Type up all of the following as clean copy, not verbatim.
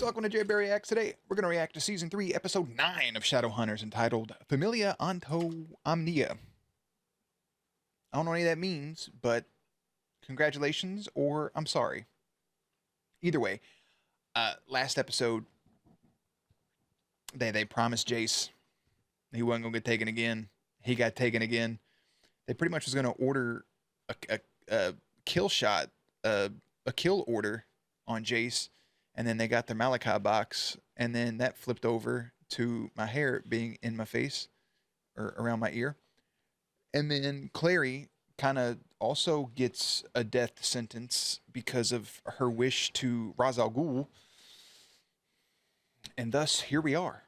welcome to Jerry Reacts. Today, we're going to react to Season 3, Episode 9 of Shadowhunters, entitled Familia Ante Omnia. I don't know what any of that means, but congratulations, or I'm sorry. Either way, last episode, they promised Jace he wasn't going to get taken again. He got taken again. They pretty much was going to order a kill shot, a kill order on Jace, and then they got their Malachi box, and then that flipped over to my hair being in my face, or around my ear. And then Clary kind of also gets a death sentence because of her wish to Ra's al Ghul. And thus, here we are.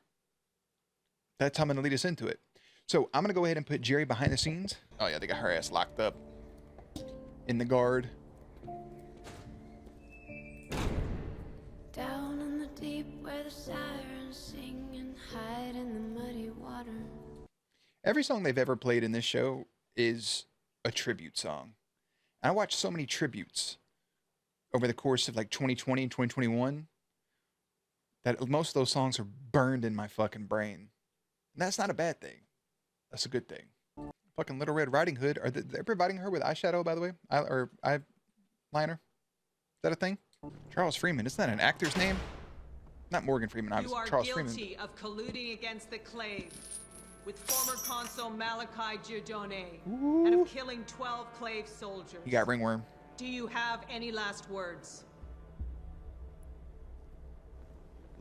That's how I'm going to lead us into it. So, I'm going to go ahead and put Jerry behind the scenes. Oh, yeah, they got her ass locked up in the guard. Down in the deep where the sirens sing and hide in the muddy water. Every song they've ever played in this show is a tribute song. I watched so many tributes over the course of like 2020 and 2021 that most of those songs are burned in my fucking brain. And that's not a bad thing. That's a good thing. Fucking Little Red Riding Hood. Are they providing her with eyeshadow, by the way? Eyeliner? Is that a thing? Charles Freeman. Isn't that an actor's name? Not Morgan Freeman, obviously. Charles Freeman. You are guilty of colluding against the Clave with former Consul Malachi Giordone and of killing 12 Clave soldiers. You got ringworm. Do you have any last words?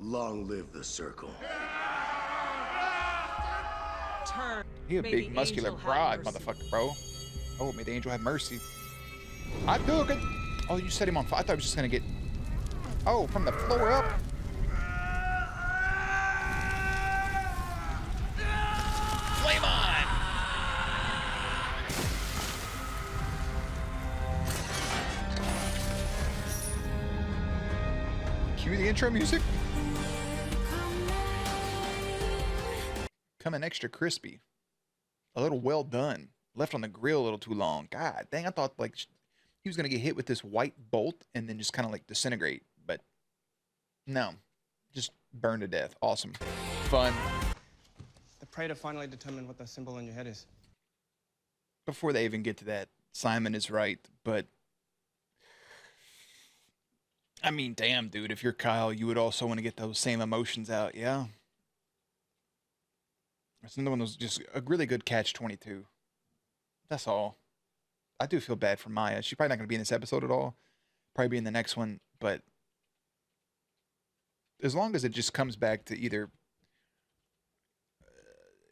Long live the circle. Turn. He a May big the muscular angel have broad, mercy. motherfucker, bro. Oh, may the angel have mercy. I took it. Oh, you set him on fire. I thought I was just gonna get. Oh, from the floor up. Flame on. Cue the intro music. Coming extra crispy. A little well done. Left on the grill a little too long. God dang, I thought like he was going to get hit with this white bolt and then just kind of like disintegrate. But no, just burned to death. Awesome. Fun. The Praetor finally determined what the symbol on your head is. Before they even get to that, Simon is right. But I mean, damn, dude, if you're Kyle, you would also want to get those same emotions out. Yeah. It's another one that was just a really good catch-22. That's all. I do feel bad for Maya. She's probably not going to be in this episode at all. Probably be in the next one. But as long as it just comes back to either...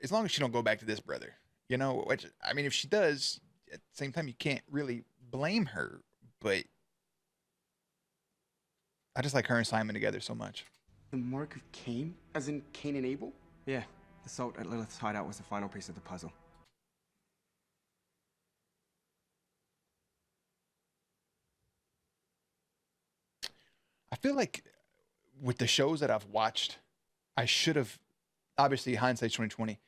as long as she don't go back to this brother. You know? Which, I mean, if she does, at the same time, you can't really blame her. But I just like her and Simon together so much. The mark of Cain? As in Cain and Abel? Yeah, the salt at Lilith's hideout was the final piece of the puzzle. I feel like with the shows that I've watched, I should have, obviously hindsight's 2020,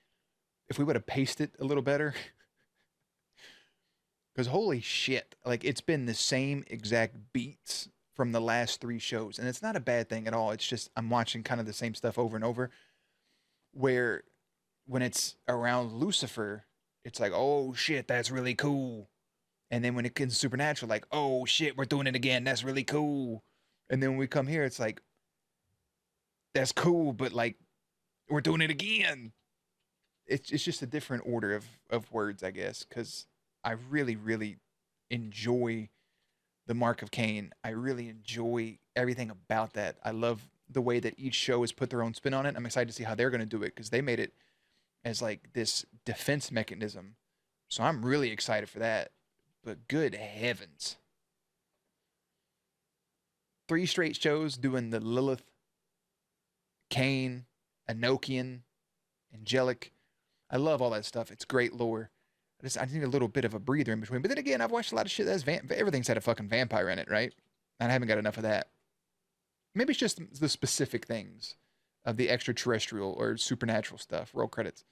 if we would have paced it a little better. Because holy shit, like it's been the same exact beats from the last 3 shows. And it's not a bad thing at all. It's just I'm watching kind of the same stuff over and over. Where when it's around Lucifer, it's like, oh shit, that's really cool. And then when it gets Supernatural, like, oh shit, we're doing it again. That's really cool. And then when we come here, it's like, that's cool, but like, we're doing it again. It's just a different order of words, I guess, because I really, really enjoy the Mark of Cain. I really enjoy everything about that. I love the way that each show has put their own spin on it. I'm excited to see how they're going to do it, because they made it as like this defense mechanism. So I'm really excited for that. But good heavens. 3 straight shows doing the Lilith, Cain, Enochian, Angelic. I love all that stuff. It's great lore. I need a little bit of a breather in between. But then again, I've watched a lot of shit that's everything's had a fucking vampire in it, right? And I haven't got enough of that. Maybe it's just the specific things of the extraterrestrial or supernatural stuff. Roll credits.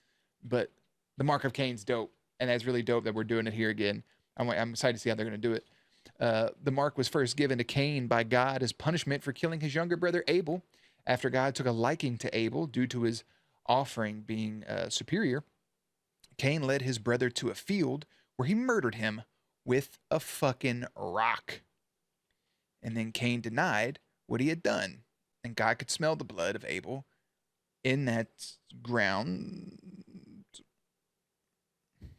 But the Mark of Cain's dope. And that's really dope that we're doing it here again. I'm excited to see how they're going to do it. The mark was first given to Cain by God as punishment for killing his younger brother Abel, After God took a liking to Abel due to his offering being superior, Cain led his brother to a field where he murdered him with a fucking rock. And then Cain denied what he had done, and God could smell the blood of Abel in that ground.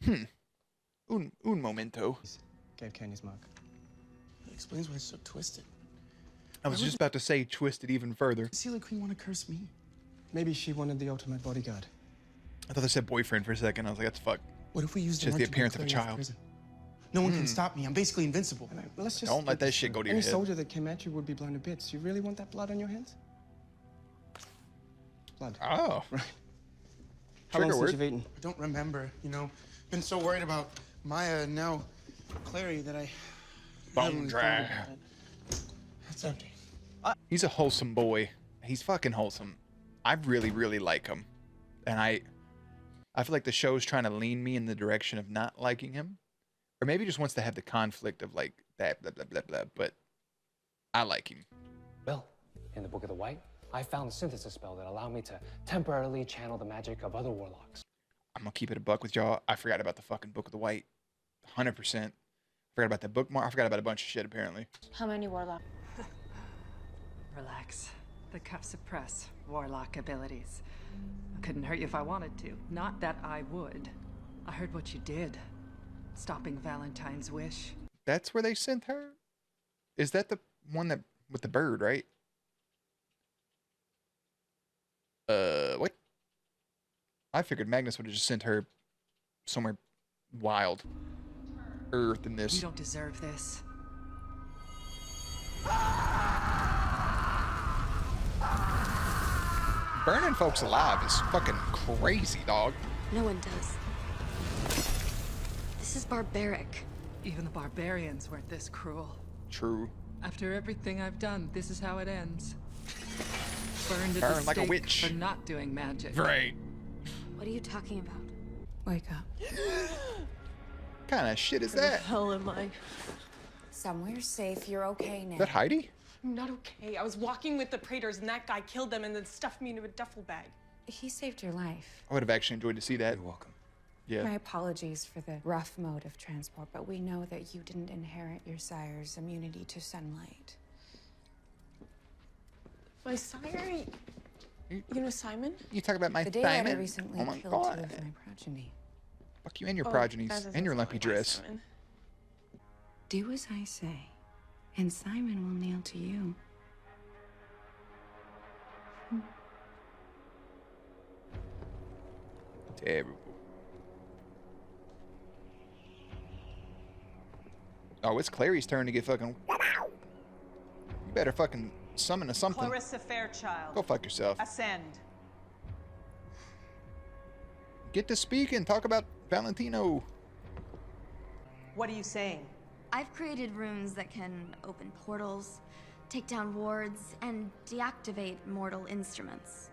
Un momento. Gave Cain his mark. That explains why it's so twisted. I was just about to say twisted even further. Does Sealer Queen want to curse me? Maybe she wanted the ultimate bodyguard. I thought they said boyfriend for a second. I was like, that's fuck. What if we use Just the appearance of a child. No one can stop me. I'm basically invincible. Let's just Don't let that shit go to your Any head. soldier that came at you would be blown to bits. You really want that blood on your hands? Blood. Oh. Right. How Trigger long word. since you've eaten? I don't remember, you know. Been so worried about Maya and now Clary that I Bone haven't dry. thought about it. It's empty. He's a wholesome boy. He's fucking wholesome. I really, really like him. And I feel like the show's trying to lean me in the direction of not liking him. Or maybe just wants to have the conflict of like that, blah, blah, blah, blah. But I like him. Well, in the Book of the White, I found a synthesis spell that allowed me to temporarily channel the magic of other warlocks. I'm gonna keep it a buck with y'all. I forgot about the fucking Book of the White. 100%. Forgot about the bookmark. I forgot about a bunch of shit, apparently. How many warlocks? Relax. The cuffs suppress warlock abilities. I couldn't hurt you if I wanted to. Not that I would. I heard what you did. Stopping Valentine's wish. That's where they sent her? Is that the one that with the bird, right? What? I figured Magnus would have just sent her somewhere wild. Earth in this. You don't deserve this. Burning folks alive is fucking crazy, dog. No one does. This is barbaric. Even the barbarians weren't this cruel. True. After everything I've done, this is how it ends. Burned at Burn the like a stake witch. for not doing magic. Right. What are you talking about? Wake up. Kind of shit is that? Hell am I? Somewhere safe. You're okay now. Is that Heidi? I'm not okay. I was walking with the Praetors and that guy killed them and then stuffed me into a duffel bag. He saved your life. I would have actually enjoyed to see that. You're welcome. Yeah. My apologies for the rough mode of transport, but we know that you didn't inherit your sire's immunity to sunlight. My sire? You know Simon? You talk about my The day I diamond? recently Oh my killed god. 2 of my progeny. Fuck you and your Oh, progenies that doesn't and your sound lumpy like my dress. Simon. Do as I say, and Simon will kneel to you. Terrible. Oh, it's Clary's turn to get fucking. You better fucking summon a something. Clarissa Fairchild. Go fuck yourself. Ascend. Get to speak and talk about Valentino. What are you saying? I've created runes that can open portals, take down wards, and deactivate mortal instruments.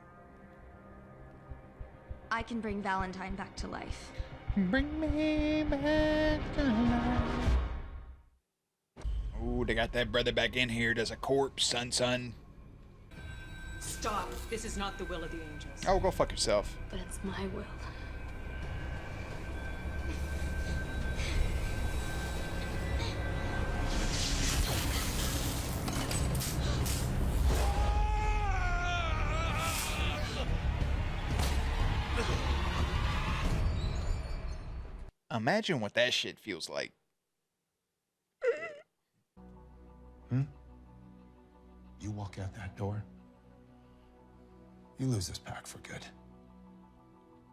I can bring Valentine back to life. Bring me back to life. Ooh, they got that brother back in here. There's a corpse, son. Stop. This is not the will of the angels. Oh, go fuck yourself. But it's my will. Imagine what that shit feels like. You walk out that door, you lose this pack for good.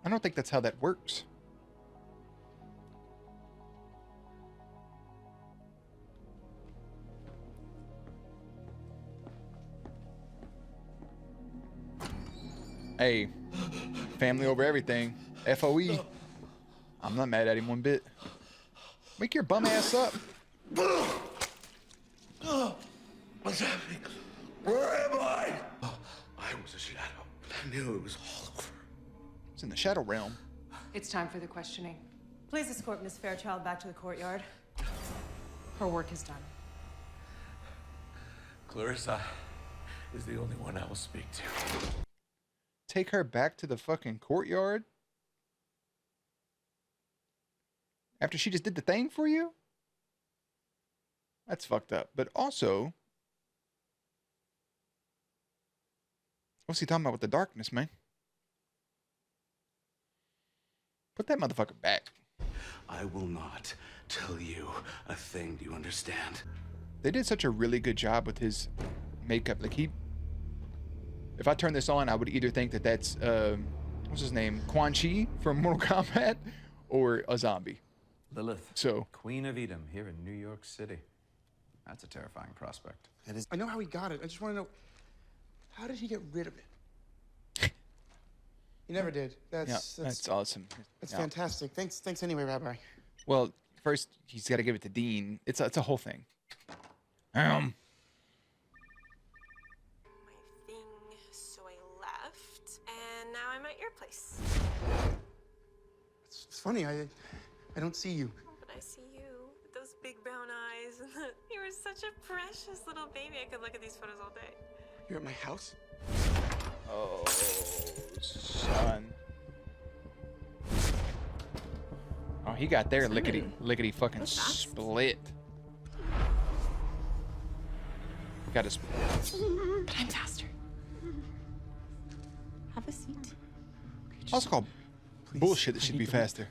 I don't think that's how that works. Hey, family over everything. FOE. I'm not mad at him one bit. Wake your bum ass up. What's happening? Where am I? I was a shadow. I knew it was all over. It's in the shadow realm. It's time for the questioning. Please escort Miss Fairchild back to the courtyard. Her work is done. Clarissa, is the only one I will speak to. Take her back to the fucking courtyard? After she just did the thing for you? That's fucked up. But also, what's he talking about with the darkness, man? Put that motherfucker back. I will not tell you a thing. Do you understand? They did such a really good job with his makeup. Like if I turn this on, I would either think that that's what's his name, Quan Chi from Mortal Kombat, or a zombie. Lilith, So Queen of Edom, here in New York City. That's a terrifying prospect. It is. I know how he got it. I just want to know, how did he get rid of it? He never did. That's awesome. That's Yeah. fantastic. Thanks anyway, Rabbi. Well, first he's got to give it to Dean. It's a whole thing. My thing, so I left, and now I'm at your place. It's funny. I don't see you. But I see you with those big brown eyes, and you were such a precious little baby. I could look at these photos all day. You're at my house? Oh, son. Oh, he got there lickety fucking split. Got his. But I'm faster. Have a seat. Also called bullshit that should be faster.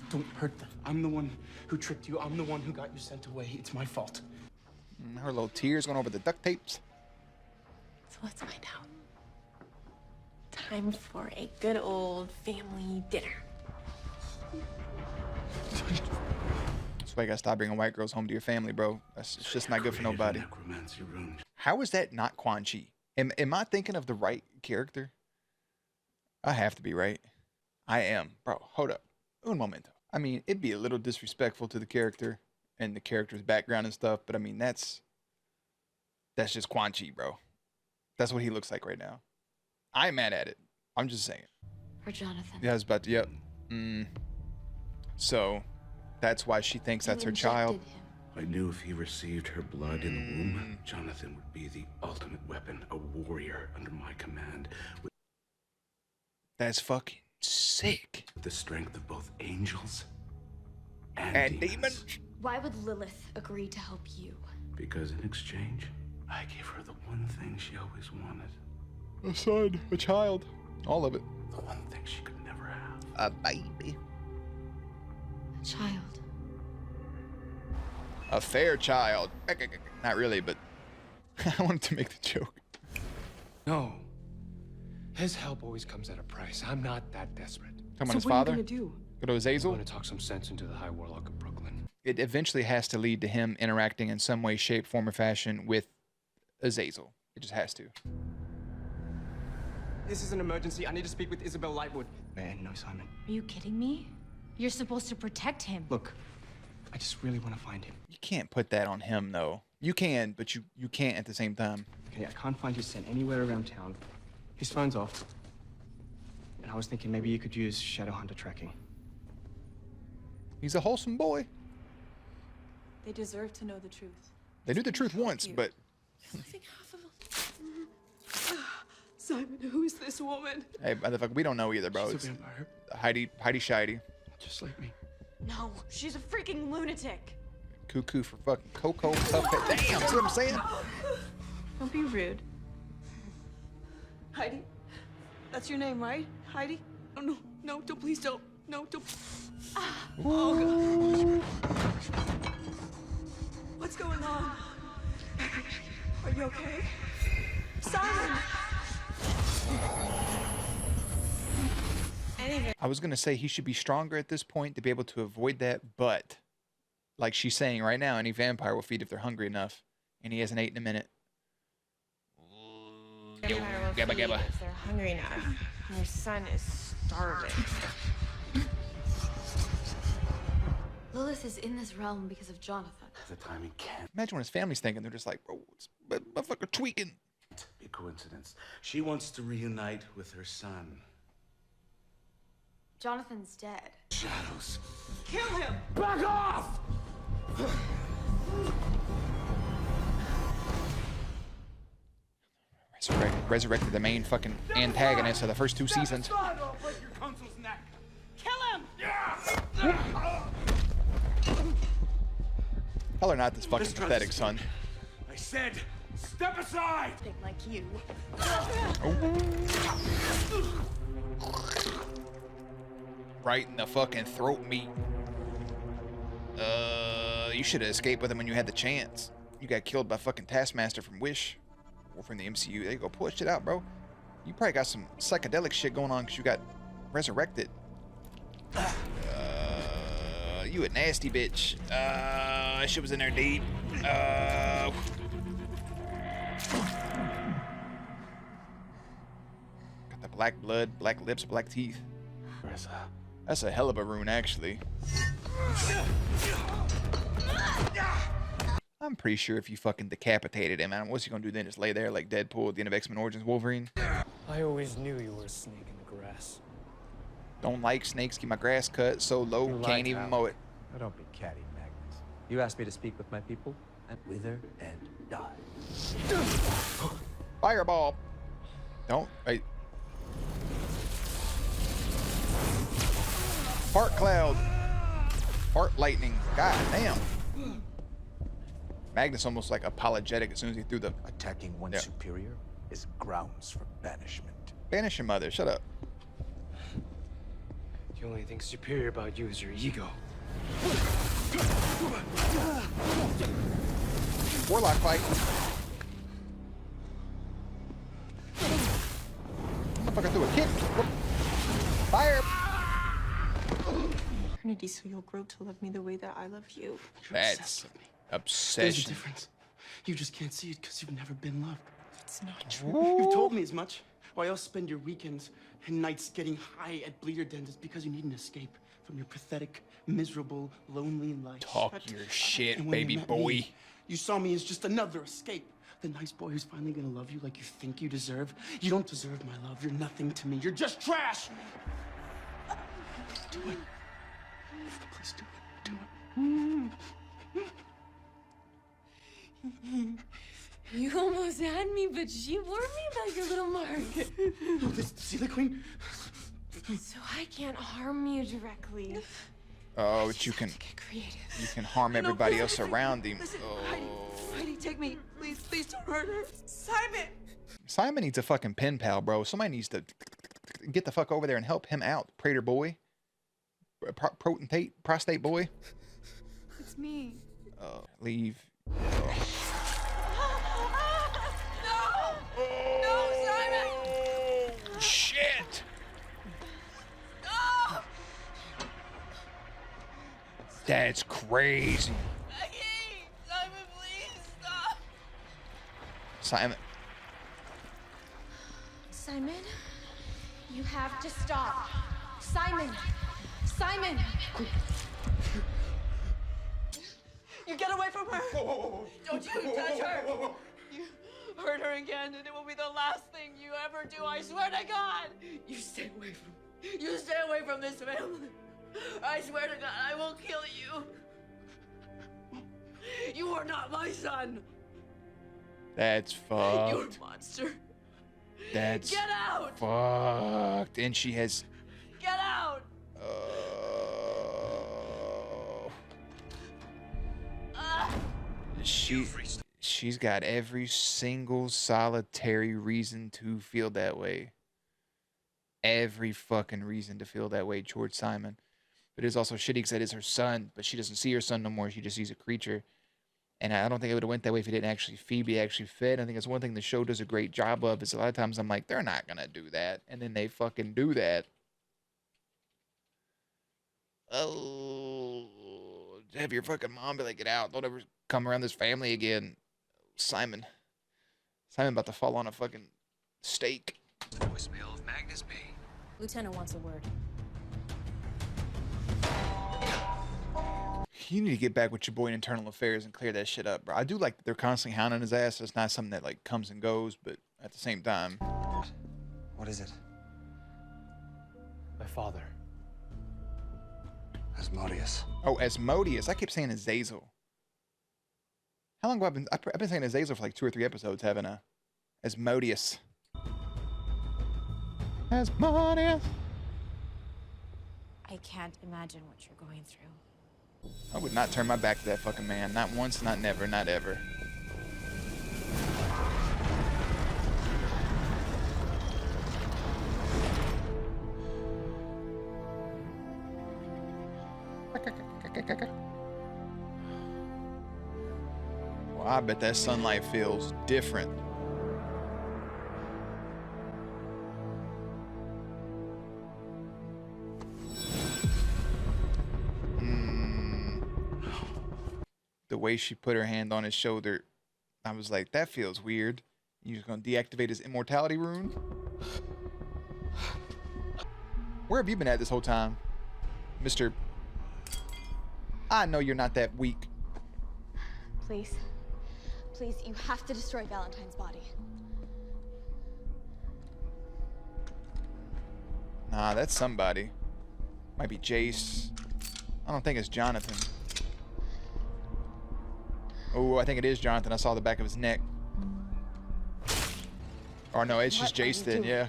Don't hurt them. I'm the one who tricked you. I'm the one who got you sent away. It's my fault. Her little tears going over the duct tapes. So let's find out. Time for a good old family dinner. That's why you gotta stop bringing white girls home to your family, bro. It's just not good for nobody. Necromancy rune. How is that not Quan Chi? Am I thinking of the right character? I have to be, right? I am. Bro, hold up. Un momento. I mean, it'd be a little disrespectful to the character and the character's background and stuff, but I mean, that's just Quan Chi, bro. That's what he looks like right now. I'm mad at it. I'm just saying. For Jonathan. Yeah, I was about to, yep. So, that's why she thinks that's her child. I knew if he received her blood in the womb, Jonathan would be the ultimate weapon, a warrior under my command, with That's fucking sick. the strength of both angels and demons. Why would Lilith agree to help you? Because in exchange, I gave her the one thing she always wanted. A son, a child, all of it. The one thing she could never have. A baby. A child. A fair child. Not really, but I wanted to make the joke. No. His help always comes at a price. I'm not that desperate. Talking about his father? What are you gonna do? Go to Azazel? I'm going to talk some sense into the High Warlock of Brooklyn. It eventually has to lead to him interacting in some way, shape, form, or fashion with Azazel. It just has to. This is an emergency. I need to speak with Isabel Lightwood. Man, no, Simon. Are you kidding me? You're supposed to protect him. Look, I just really want to find him. You can't put that on him, though. You can, but you can't at the same time. Okay, I can't find his scent anywhere around town. His phone's off. And I was thinking maybe you could use Shadowhunter tracking. He's a wholesome boy. They deserve to know the truth. They knew the truth once, but... Living half of a... Simon, who is this woman? Hey, motherfucker, we don't know either, bro. She's a It's vampire. Heidi Shady. Just like me. No, she's a freaking lunatic. Cuckoo for fucking Coco Puppet. Damn, see what I'm saying? Don't be rude. Heidi? That's your name, right? Heidi? Oh, no, no, don't, please don't. No, don't. Oh, God. What's going on? Are you okay? Simon! Anyway. I was going to say he should be stronger at this point to be able to avoid that, but like she's saying right now, any vampire will feed if they're hungry enough, and he hasn't ate in a minute. Gabba gabba. If they're hungry enough. Your son is starving. Lilith is in this realm because of Jonathan. The timing can't Imagine when his family's thinking, they're just like, bro, this motherfucker tweaking. be a coincidence. She wants to reunite with her son. Jonathan's dead. Shadows. Kill him! Back off! resurrected the main fucking antagonist of the first 2 seasons. I'll break your consul's neck. Kill him! Hell or not, this fucking Let's try pathetic this. son. I said, step aside. Think like you. Right in the fucking throat meat. You should have escaped with him when you had the chance. You got killed by fucking Taskmaster from Wish. Or from the MCU. There you go, pull that shit out, bro. You probably got some psychedelic shit going on because you got resurrected. You a nasty bitch. That shit was in there deep. Got the black blood, black lips, black teeth. That's a hell of a rune, actually. I'm pretty sure if you fucking decapitated him, what's he gonna do then? Just lay there like Deadpool at the end of X-Men Origins Wolverine? I always knew you were a snake in the grass. Don't like snakes, keep my grass cut so low, can't even mow it. Now don't be catty, Magnus. You asked me to speak with my people, and wither and die. Fireball! Don't, wait. Fart cloud. Fart lightning. God damn. Magnus almost like apologetic as soon as he threw the... Attacking one superior is grounds for banishment. Banish your mother, shut up. The only thing superior about you is your ego. Warlock fight. Motherfucker threw a kick. Fire! Eternity, so you'll grow to love me the way that I love you. That's There's a obsession. difference. You just can't see it because you've never been loved. It's not true. You've told me as much. Why else spend your weekends and nights getting high at bleeder dens is because you need an escape from your pathetic, miserable, lonely life. Talk your shit, And when baby you met boy. me, you saw me as just another escape. The nice boy who's finally gonna love you like you think you deserve. You don't deserve my love. You're nothing to me. You're just trash. Do it. Please do it. Do it. You almost had me, but she warned me about your little mark. Oh, see the queen? So I can't harm you directly. Oh, but you can harm everybody else around him. Heidi, take me. Please don't hurt her. Simon! Simon needs a fucking pen pal, bro. Somebody needs to get the fuck over there and help him out. Prater boy. Prostate boy. It's me. Leave. No, Simon! Shit! No! That's crazy. Simon, please stop. Simon. Simon, you have to stop. Simon! Simon! You get away from her! Don't you touch her! You hurt her again, and it will be the last thing you ever do, I swear to God! You stay away from this family. I swear to God, I will kill you. You are not my son. That's fucked. You're a monster. That's Get out! fucked. And she has... Get out! She's got every single solitary reason to feel that way. Every fucking reason to feel that way towards Simon. But it's also shitty because that is her son, but she doesn't see her son no more. She just sees a creature. And I don't think it would have went that way if he didn't actually Phoebe actually fed. I think that's one thing the show does a great job of is a lot of times I'm like, they're not going to do that. And then they fucking do that. Oh, have your fucking mom be like, get out. Don't ever come around this family again. Simon about to fall on a fucking stake. Voicemail of Magnus P. Lieutenant wants a word. You need to get back with your boy in internal affairs and clear that shit up, bro. I do like that they're constantly hounding his ass. It's not something that like comes and goes, but at the same time. What is it? My father. Asmodeus. Oh, Asmodeus. I keep saying Azazel. How long have I been saying Azazel for like 2 or 3 episodes, haven't I? Asmodeus. Has money. I can't imagine what you're going through. I would not turn my back to that fucking man. Not once, not never, not ever. Well, I bet that sunlight feels different. The way she put her hand on his shoulder, I was like, that feels weird. You just gonna deactivate his immortality rune? Where have you been at this whole time, Mr. I know you're not that weak. Please. Please, you have to destroy Valentine's body. Nah, that's somebody. Might be Jace. I don't think it's Jonathan. Oh, I think it is Jonathan. I saw the back of his neck. Or no, it's just Jace then, yeah.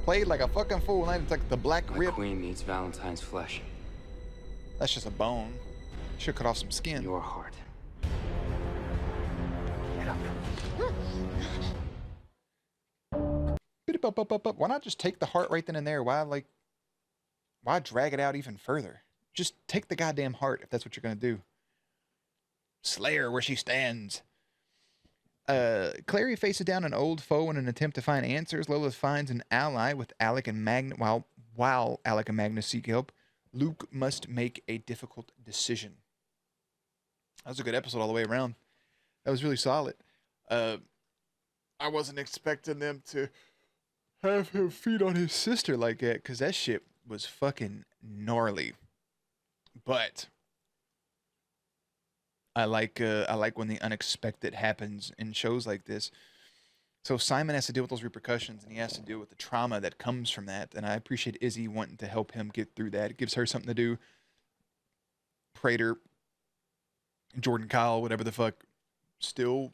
Played like a fucking fool, and it's like the black My rib. queen needs Valentine's flesh. That's just a bone. Should cut off some skin. Your heart. Why not just take the heart right then and there? Why drag it out even further? Just take the goddamn heart if that's what you're gonna do. Slay her where she stands. Clary faces down an old foe in an attempt to find answers. Lilith finds an ally with Alec and Magnus. While Alec and Magnus seek help, Luke must make a difficult decision. That was a good episode all the way around. That was really solid. I wasn't expecting them to have him feed on his sister like that, because that shit was fucking gnarly. But I like when the unexpected happens in shows like this. So Simon has to deal with those repercussions, and he has to deal with the trauma that comes from that. And I appreciate Izzy wanting to help him get through that. It gives her something to do. Prater, Jordan Kyle, whatever the fuck, still,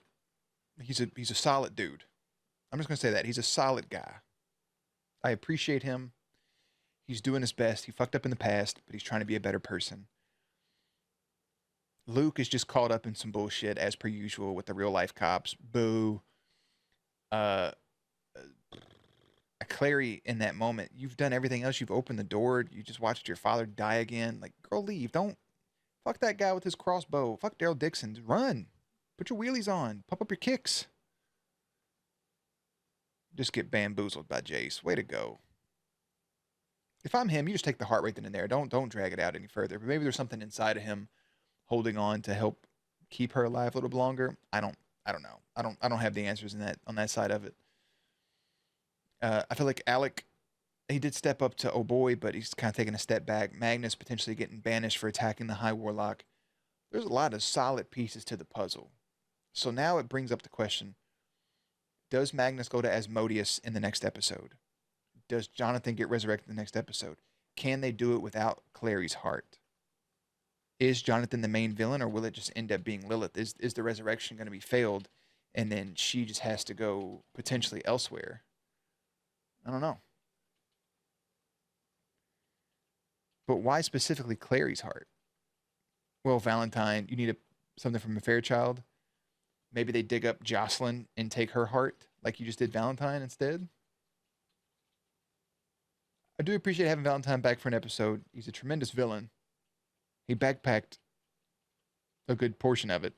he's a solid dude. I'm just gonna say that he's a solid guy. I appreciate him. He's doing his best. He fucked up in the past, but he's trying to be a better person. Luke is just caught up in some bullshit as per usual with the real life cops. Boo. Clary, in that moment, you've done everything else. You've opened the door. You just watched your father die again. Like, girl, leave. Don't fuck that guy with his crossbow. Fuck Daryl Dixon. Run. Put your wheelies on. Pump up your kicks. Just get bamboozled by Jace. Way to go. If I'm him, you just take the heart right then and there. Don't drag it out any further. But maybe there's something inside of him holding on to help keep her alive a little bit longer. I don't know. I don't have the answers on that side of it. I feel like Alec, he did step up to oh boy, but he's kind of taking a step back. Magnus potentially getting banished for attacking the High Warlock. There's a lot of solid pieces to the puzzle. So now it brings up the question, does Magnus go to Asmodeus in the next episode? Does Jonathan get resurrected in the next episode? Can they do it without Clary's heart? Is Jonathan the main villain, or will it just end up being Lilith? Is the resurrection going to be failed, and then she just has to go potentially elsewhere? I don't know. But why specifically Clary's heart? Well, Valentine, you need something from a Fairchild. Maybe they dig up Jocelyn and take her heart, like you just did Valentine instead. I do appreciate having Valentine back for an episode. He's a tremendous villain. He backpacked a good portion of it.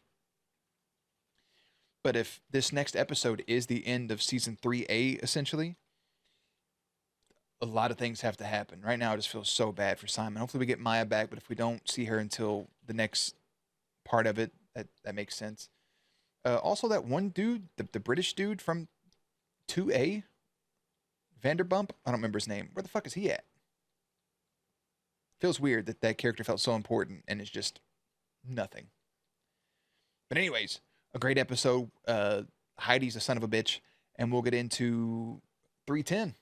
But if this next episode is the end of season 3A, essentially, a lot of things have to happen. Right now, I just feel so bad for Simon. Hopefully we get Maya back, but if we don't see her until the next part of it, that makes sense. Also, that one dude, the British dude from 2A, Vanderbump, I don't remember his name. Where the fuck is he at? Feels weird that character felt so important and is just nothing. But anyways, a great episode. Heidi's a son of a bitch, and we'll get into 310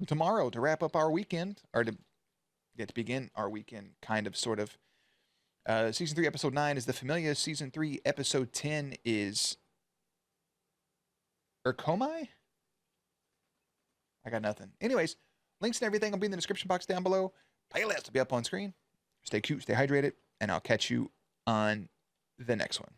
tomorrow to wrap up our weekend, or to get to begin our weekend, kind of, sort of. Season 3, Episode 9 is The Familia. Season 3, Episode 10 is Urkomai? I got nothing. Anyways, links and everything will be in the description box down below. Playlist will be up on screen. Stay cute, stay hydrated, and I'll catch you on the next one.